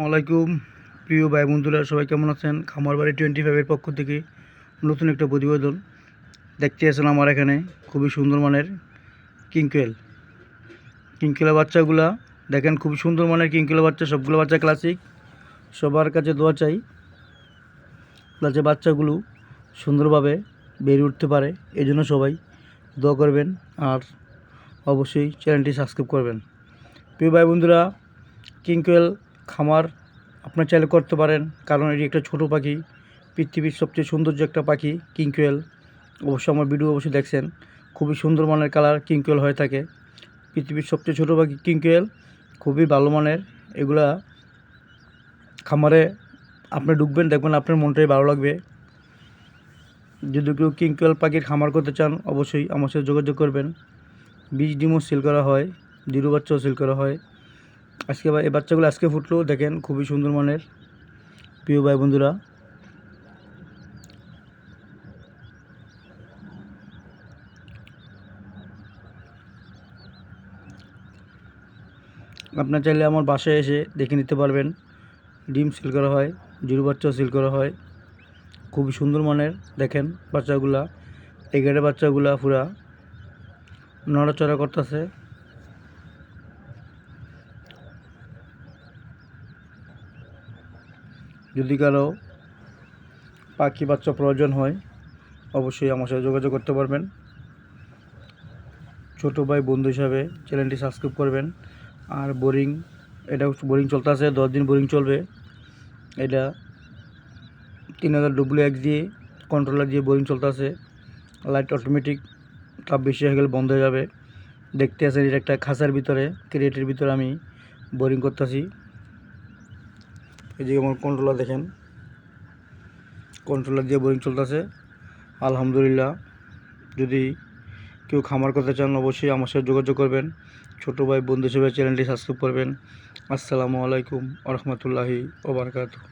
আসসালামাইকুম প্রিয় ভাই বন্ধুরা, সবাই কেমন আছেন? খামারবাড়ি 25-এর পক্ষ থেকে নতুন একটা প্রতিবেদন দেখতে আসেন। আমার এখানে খুবই সুন্দর মানের কিংকুয়েলের বাচ্চাগুলা দেখেন, খুবই সুন্দর মানের কিংকুয়েলের বাচ্চা। সবগুলো বাচ্চা ক্লাসিক। সবার কাছে দোয়া চাই যাতে বাচ্চাগুলো সুন্দরভাবে বেড়ে উঠতে পারে। এই জন্য সবাই দোয়া করবেন আর অবশ্যই চ্যানেলটি সাবস্ক্রাইব করবেন। প্রিয় ভাই বন্ধুরা, কিংকুয়েল খামার আপনার চাইলে করতে পারেন, কারণ এটি একটা ছোটো পাখি, পৃথিবীর সবচেয়ে সৌন্দর্য একটা পাখি কিংকুয়েল। অবশ্যই আমার ভিডিও অবশ্যই দেখছেন, খুবই সুন্দর মানের কালার কিংকুয়েল হয়ে থাকে। পৃথিবীর সবচেয়ে ছোটো পাখি কিংকুয়েল, খুবই ভালো মানের। এগুলা খামারে আপনি ঢুকবেন, দেখবেন আপনার মনটাই ভালো লাগবে। যদি কেউ কিংকুয়েল পাখির খামার করতে চান, অবশ্যই আমার সাথে যোগাযোগ করবেন। 20 ডিমও সেল করা হয়, 0 বাচ্চাও সেল করা হয়। আজকে এই বাচ্চাগুলো আজকে ফুটলো, দেখেন খুবই সুন্দর মানের। প্রিয় ভাই বন্ধুরা, আপনার চাইলে আমার বাসায় এসে দেখে নিতে পারবেন। ডিম সেল করা হয়, 0 বাচ্চাও সেল করা হয়। খুবই সুন্দর মানের, দেখেন বাচ্চাগুলা। এই গেটের বাচ্চাগুলা পুরা নড়াচড়া করতেছে। যদি কারো পাখি বাচ্চা প্রয়োজন হয়, অবশ্যই আমার সাথে যোগাযোগ করতে পারবেন। ছোটো ভাই বন্ধু হিসাবে চ্যানেলটি সাবস্ক্রাইব করবেন। আর এটা বোরিং চলতেছে, 10 দিন বোরিং চলবে। এটা 3000 WX দিয়ে কন্ট্রোলার দিয়ে বোরিং চলতেছে। লাইট অটোমেটিক, তাপ বেশি হয়ে গেলে বন্ধ হয়ে যাবে। দেখতে আছেন, এটা একটা খাঁচার ভিতরে, ক্রেটের ভিতরে আমি বোরিং করতেছি। এই যে আমার কন্ট্রোলার দেখেন, কন্ট্রোলার দিয়ে বোরিং চলতেছে। আলহামদুলিল্লাহ। যদি কেউ খামার করতে চান, অবশ্যই আমার সাথে যোগাযোগ করবেন। ছোটো ভাই বন্ধু হিসেবে চ্যানেলটি সাবস্ক্রাইব করবেন। আসসালামু আলাইকুম ওয়া রাহমাতুল্লাহি ওয়া বারাকাতুহু।